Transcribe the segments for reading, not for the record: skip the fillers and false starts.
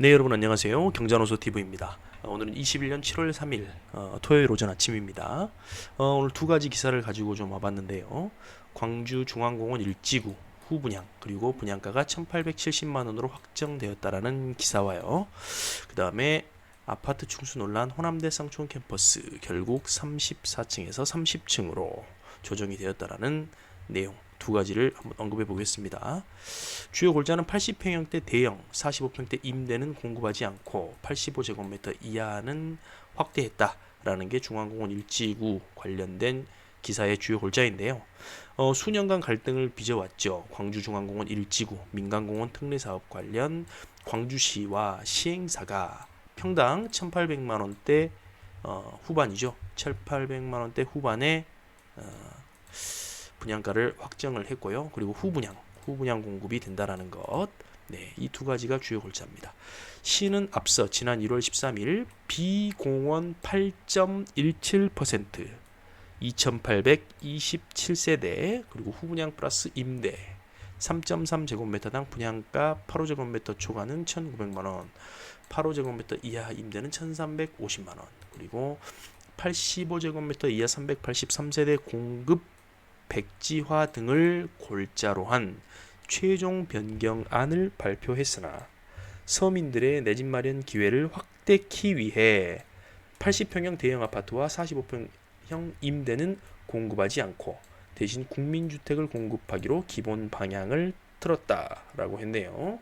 네, 여러분 안녕하세요. 경자노소TV입니다. 오늘은 21년 7월 3일 토요일 오전 아침입니다. 오늘 두 가지 기사를 가지고 좀 와봤는데요. 광주 중앙공원 일지구 후분양 그리고 분양가가 1,870만 원으로 확정되었다라는 기사와요. 그 다음에 아파트 충수 논란 호남대 쌍촌 캠퍼스 결국 34층에서 30층으로 조정이 되었다라는 내용 두 가지를 한번 언급해 보겠습니다. 주요 골자는 80평형대 대형, 45평대 임대는 공급하지 않고 85제곱미터 이하는 확대했다라는 게 중앙공원 일지구 관련된 기사의 주요 골자인데요. 수년간 갈등을 빚어왔죠. 광주중앙공원 일지구 민간공원 특례사업 관련 광주시와 시행사가 평당 1,800만 원대 후반이죠. 1,800만 원대 후반에 분양가를 확정을 했고요. 그리고 후분양 공급이 된다라는 것. 네, 이 두 가지가 주요 골자입니다. 시는 앞서 지난 1월 13일 비공원 8.17%, 2,827세대 그리고 후분양 플러스 임대 3.3제곱미터당 분양가 8호제곱미터 초과는 1,900만 원, 8호제곱미터 이하 임대는 1,350만 원, 그리고 85제곱미터 이하 383세대 공급 백지화 등을 골자로 한 최종 변경안을 발표했으나 서민들의 내 집 마련 기회를 확대하기 위해 80평형 대형 아파트와 45평형 임대는 공급하지 않고 대신 국민주택을 공급하기로 기본 방향을 틀었다라고 했네요.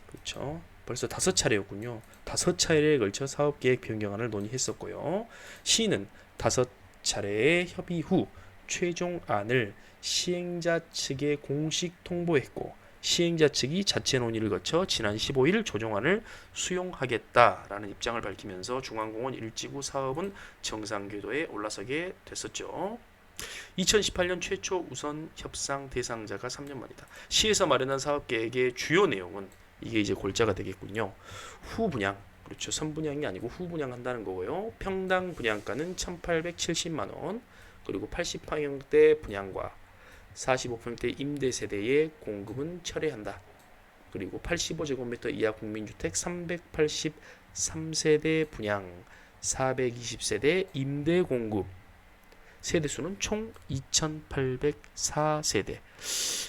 그렇죠. 벌써 5차례였군요. 5차례에 걸쳐 사업계획 변경안을 논의했었고요. 시는 5차례의 협의 후 최종안을 시행자 측에 공식 통보했고 시행자 측이 자체 논의를 거쳐 지난 15일 조정안을 수용하겠다라는 입장을 밝히면서 중앙공원 일지구 사업은 정상궤도에 올라서게 됐었죠. 2018년 최초 우선 협상 대상자가 3년 만이다. 시에서 마련한 사업계획의 주요 내용은 이게 이제 골자가 되겠군요. 후분양, 그렇죠. 선분양이 아니고 후분양한다는 거고요. 평당 분양가는 1,870만 원, 그리고 80평형대 분양과 45평대 임대 세대의 공급은 철회한다. 그리고 85제곱미터 이하 국민주택 383세대 분양, 420세대 임대 공급, 세대수는 총 2,804세대.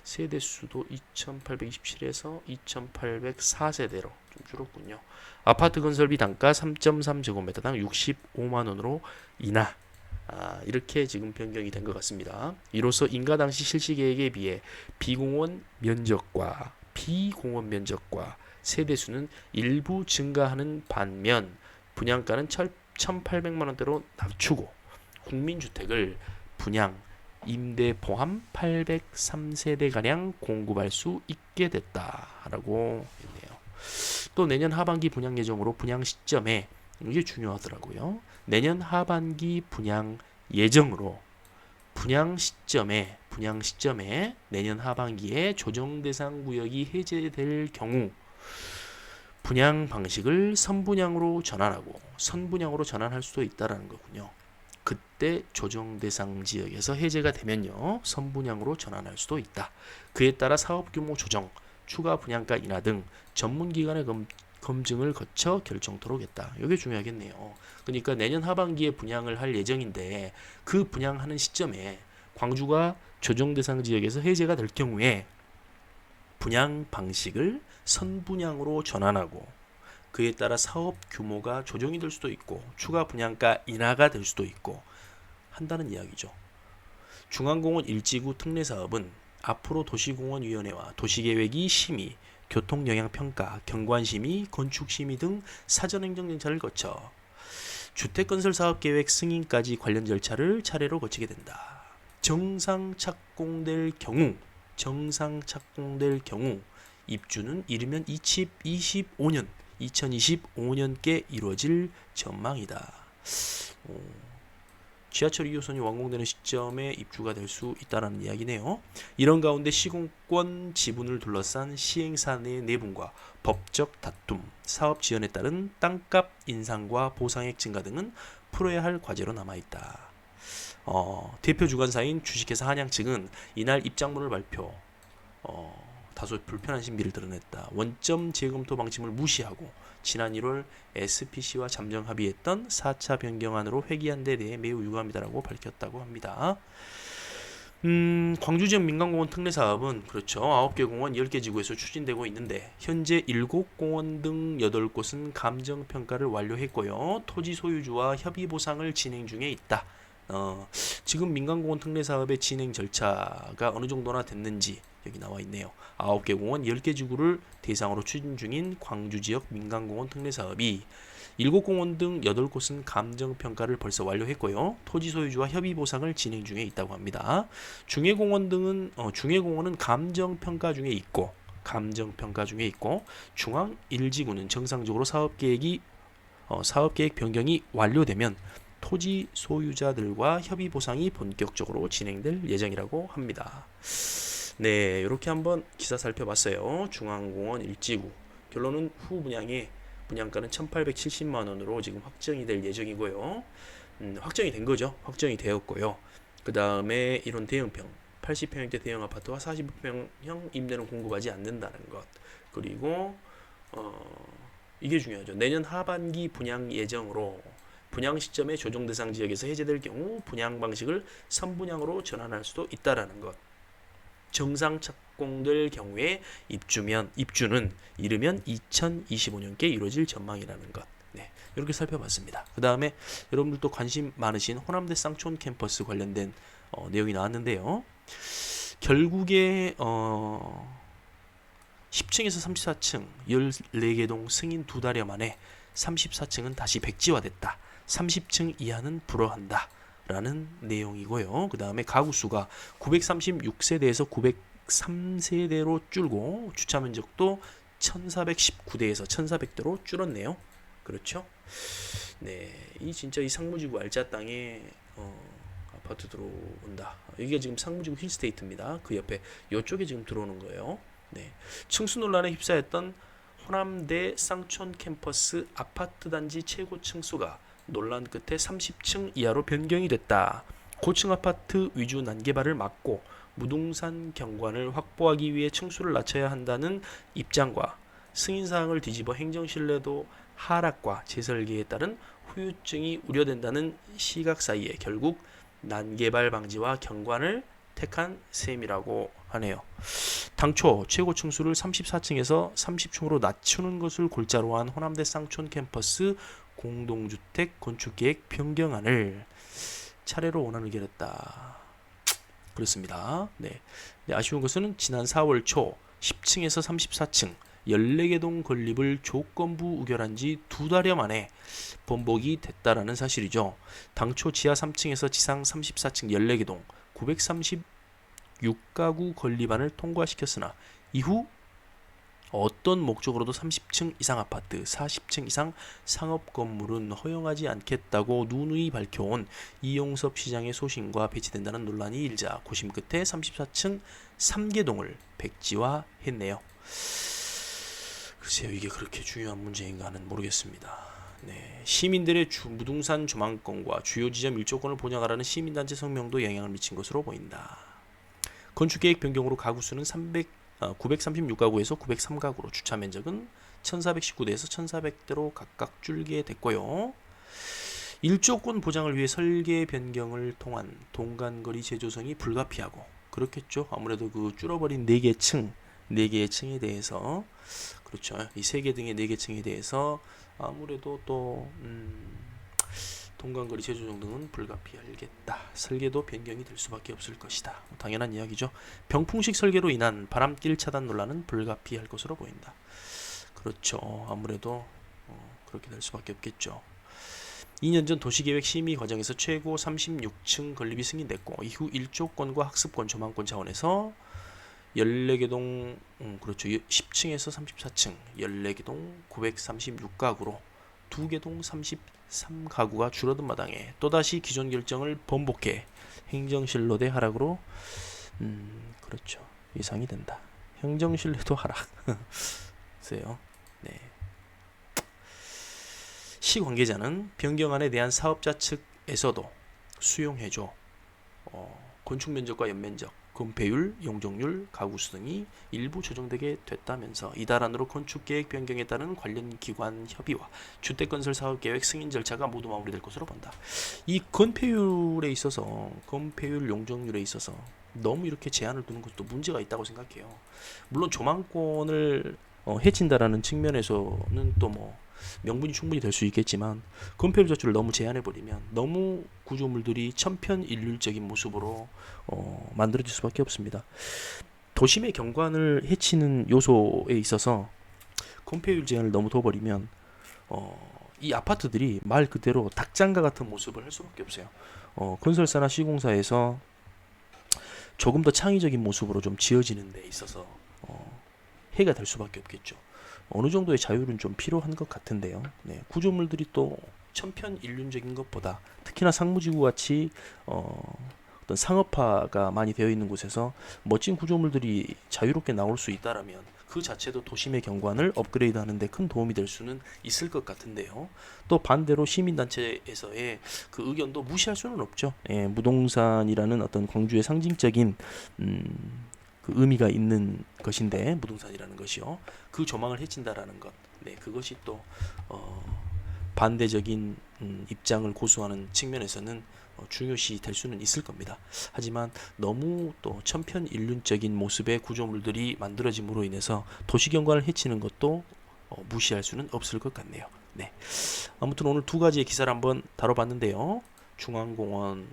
세대수도 2,827에서 2,804세대로 좀 줄었군요. 아파트 건설비 단가 3.3제곱미터당 65만 원으로 인하. 이렇게 지금 변경이 된 것 같습니다. 이로써 인가 당시 실시 계획에 비해 비공원 면적과 세대수는 일부 증가하는 반면 분양가는 1,800만 원대로 낮추고 국민주택을 분양, 임대 포함 803세대가량 공급할 수 있게 됐다라고 했네요. 또 내년 하반기 분양 예정으로 분양 시점에 이게 중요하더라고요. 내년 하반기 분양 예정으로 분양 시점에 내년 하반기에 조정 대상 구역이 해제될 경우 분양 방식을 선분양으로 전환하고 선분양으로 전환할 수도 있다라는 거군요. 그때 조정 대상 지역에서 해제가 되면요 선분양으로 전환할 수도 있다. 그에 따라 사업 규모 조정, 추가 분양가 인하 등 전문기관의 검증을 거쳐 결정토록 했다. 이게 중요하겠네요. 그러니까 내년 하반기에 분양을 할 예정인데 그 분양하는 시점에 광주가 조정 대상 지역에서 해제가 될 경우에 분양 방식을 선분양으로 전환하고 그에 따라 사업 규모가 조정이 될 수도 있고 추가 분양가 인하가 될 수도 있고 한다는 이야기죠. 중앙공원 일지구 특례사업은 앞으로 도시공원위원회와 도시계획이 심의, 교통영향평가, 경관심의, 건축심의 등 사전행정절차를 거쳐 주택건설사업계획 승인까지 관련 절차를 차례로 거치게 된다. 정상 착공될 경우 입주는 이르면 2025년께 이루어질 전망이다. 지하철 2호선이 완공되는 시점에 입주가 될 수 있다는 이야기네요. 이런 가운데 시공권 지분을 둘러싼 시행사 내 내분과 법적 다툼, 사업 지연에 따른 땅값 인상과 보상액 증가 등은 풀어야 할 과제로 남아있다. 대표 주관사인 주식회사 한양 측은 이날 입장문을 발표, 다소 불편한 신비를 드러냈다. 원점 재검토 방침을 무시하고 지난 1월 SPC와 잠정 합의했던 4차 변경안으로 회귀한 데 대해 매우 유감이다라고 밝혔다고 합니다. 광주 지역 민간공원 특례 사업은 그렇죠. 9개 공원 10개 지구에서 추진되고 있는데 현재 7공원 등 8곳은 감정평가를 완료했고요. 토지 소유주와 협의 보상을 진행 중에 있다. 지금 민간공원 특례 사업의 진행 절차가 어느 정도나 됐는지 여기 나와 있네요. 9개 공원 10개 지구를 대상으로 추진 중인 광주 지역 민간공원 특례 사업이 7공원 등 8곳은 감정평가를 벌써 완료했고요. 토지 소유주와 협의 보상을 진행 중에 있다고 합니다. 중해공원은 감정평가 중에 있고 중앙 1지구는 정상적으로 사업계획 변경이 완료되면 토지 소유자들과 협의 보상이 본격적으로 진행될 예정이라고 합니다. 네, 이렇게 한번 기사 살펴봤어요. 중앙공원 1지구 결론은 후 분양가는 1,870만 원으로 지금 확정이 될 예정이고요. 확정이 된 거죠. 확정이 되었고요. 그 다음에 이런 대형평 80평형대 대형 아파트와 45평형 임대는 공급하지 않는다는 것. 그리고 이게 중요하죠. 내년 하반기 분양 예정으로 분양 시점에 조정 대상 지역에서 해제될 경우 분양 방식을 선분양으로 전환할 수도 있다라는 것. 정상 착공될 경우에 입주는 이르면 2025년께 이루어질 전망이라는 것. 네, 이렇게 살펴봤습니다. 그 다음에 여러분들도 관심 많으신 호남대 쌍촌 캠퍼스 관련된 내용이 나왔는데요. 결국에 10층에서 34층 14개 동 승인 2달여 만에 34층은 다시 백지화됐다. 30층 이하는 불허한다. 라는 내용이고요. 그 다음에 가구 수가 936세대에서 903세대로 줄고 주차 면적도 1419대에서 1400대로 줄었네요. 그렇죠? 네, 진짜 이 상무지구 알짜 땅에 아파트 들어온다. 이게 지금 상무지구 힐스테이트입니다. 그 옆에 이쪽에 지금 들어오는 거예요. 네, 층수 논란에 휩싸였던 호남대 쌍촌 캠퍼스 아파트 단지 최고 층수가 논란 끝에 30층 이하로 변경이 됐다. 고층 아파트 위주 난개발을 막고 무등산 경관을 확보하기 위해 층수를 낮춰야 한다는 입장과 승인사항을 뒤집어 행정신뢰도 하락과 재설계에 따른 후유증이 우려된다는 시각 사이에 결국 난개발 방지와 경관을 택한 셈이라고 하네요. 당초 최고 층수를 34층에서 30층으로 낮추는 것을 골자로 한 호남대 쌍촌 캠퍼스 공동주택 건축계획 변경안을 차례로 원안을 결했다. 그렇습니다. 네. 아쉬운 것은 지난 4월 초 10층에서 34층 14개 동 건립을 조건부 의결한 지 2달여 만에 번복이 됐다라는 사실이죠. 당초 지하 3층에서 지상 34층 14개 동 936가구 건립안을 통과시켰으나 이후 어떤 목적으로도 30층 이상 아파트, 40층 이상 상업 건물은 허용하지 않겠다고 누누이 밝혀온 이용섭 시장의 소신과 배치된다는 논란이 일자 고심 끝에 34층 3개동을 백지화했네요. 글쎄요, 이게 그렇게 중요한 문제인가는 모르겠습니다. 네, 시민들의 무등산 조망권과 주요 지점 일조권을 보장하라는 시민단체 성명도 영향을 미친 것으로 보인다. 건축계획 변경으로 가구 수는 936가구에서 903가구로 주차 면적은 1419대에서 1400대로 각각 줄게 됐고요. 일조권 보장을 위해 설계 변경을 통한 동간거리 재조성이 불가피하고 그렇겠죠. 아무래도 그 줄어버린 4개의 층에 대해서 그렇죠. 이 3개 등의 4개 층에 대해서 아무래도 또 동간거리 재조정 등은 불가피하겠다. 설계도 변경이 될 수밖에 없을 것이다. 당연한 이야기죠. 병풍식 설계로 인한 바람길 차단 논란은 불가피할 것으로 보인다. 그렇죠. 아무래도 그렇게 될 수밖에 없겠죠. 2년 전 도시계획 심의 과정에서 최고 36층 건립이 승인됐고 이후 일조권과 학습권, 조망권 차원에서 14개 동 그렇죠. 10층에서 34층 14개 동 936가구로 2개 동 33가구가 줄어든 마당에 또다시 기존 결정을 번복해 행정신뢰도 하락으로 그렇죠. 예상이 된다. 행정신뢰도 하락. 글쎄요. 네. 시 관계자는 변경안에 대한 사업자 측에서도 수용해줘. 건축 면적과 연면적, 건폐율, 용적률, 가구수 등이 일부 조정되게 됐다면서 이달 안으로 건축계획 변경에 따른 관련 기관 협의와 주택건설 사업계획 승인 절차가 모두 마무리될 것으로 본다. 이 건폐율에 있어서 건폐율, 용적률에 있어서 너무 이렇게 제한을 두는 것도 문제가 있다고 생각해요. 물론 조망권을 해친다라는 측면에서는 또 뭐 명분이 충분히 될 수 있겠지만 건폐율 자체를 너무 제한해 버리면 너무 구조물들이 천편일률적인 모습으로 만들어질 수밖에 없습니다. 도심의 경관을 해치는 요소에 있어서 건폐율 제한을 너무 둬버리면 이 아파트들이 말 그대로 닭장과 같은 모습을 할 수밖에 없어요. 건설사나 시공사에서 조금 더 창의적인 모습으로 좀 지어지는 데 있어서 해가 될 수밖에 없겠죠. 어느 정도의 자율은 좀 필요한 것 같은데요. 네, 구조물들이 또 천편일률적인 것보다 특히나 상무지구 같이 어떤 상업화가 많이 되어 있는 곳에서 멋진 구조물들이 자유롭게 나올 수 있다라면 그 자체도 도심의 경관을 업그레이드하는 데 큰 도움이 될 수는 있을 것 같은데요. 또 반대로 시민단체에서의 그 의견도 무시할 수는 없죠. 예, 무동산이라는 어떤 광주의 상징적인 그 의미가 있는 것인데 무동산이라는 것이요. 그 조망을 해친다라는 것, 네, 그것이 또 반대적인 입장을 고수하는 측면에서는 중요시 될 수는 있을 겁니다. 하지만 너무 또 천편일률적인 모습의 구조물들이 만들어짐으로 인해서 도시경관을 해치는 것도 무시할 수는 없을 것 같네요. 네, 아무튼 오늘 두 가지의 기사를 한번 다뤄봤는데요. 중앙공원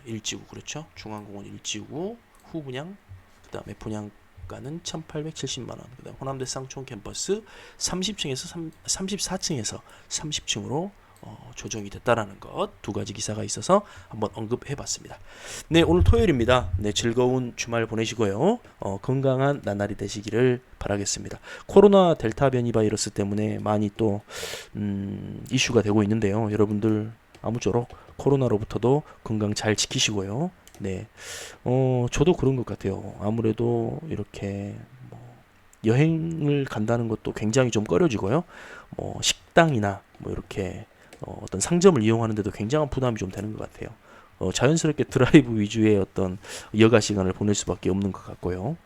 1지구, 그렇죠? 중앙공원 1지구 후분양, 그 다음에 분양가는 1,870만 원, 그 다음 호남대 쌍촌 캠퍼스 30층에서 34층에서 30층으로 조정이 됐다라는 것, 두 가지 기사가 있어서 한번 언급해봤습니다. 네, 오늘 토요일입니다. 네, 즐거운 주말 보내시고요. 건강한 나날이 되시기를 바라겠습니다. 코로나 델타 변이 바이러스 때문에 많이 또 이슈가 되고 있는데요. 여러분들 아무쪼록 코로나로부터도 건강 잘 지키시고요. 네, 저도 그런 것 같아요. 아무래도 이렇게 뭐 여행을 간다는 것도 굉장히 좀 꺼려지고요. 뭐 식당이나 뭐 이렇게 어떤 상점을 이용하는데도 굉장한 부담이 좀 되는 것 같아요. 자연스럽게 드라이브 위주의 어떤 여가 시간을 보낼 수밖에 없는 것 같고요.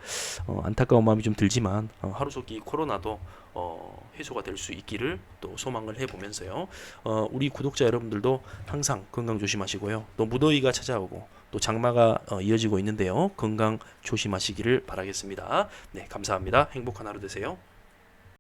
안타까운 마음이 좀 들지만 하루속히 코로나도 해소가 될 수 있기를 또 소망을 해보면서요. 우리 구독자 여러분들도 항상 건강 조심하시고요. 또 무더위가 찾아오고 또 장마가 이어지고 있는데요. 건강 조심하시기를 바라겠습니다. 네, 감사합니다. 행복한 하루 되세요.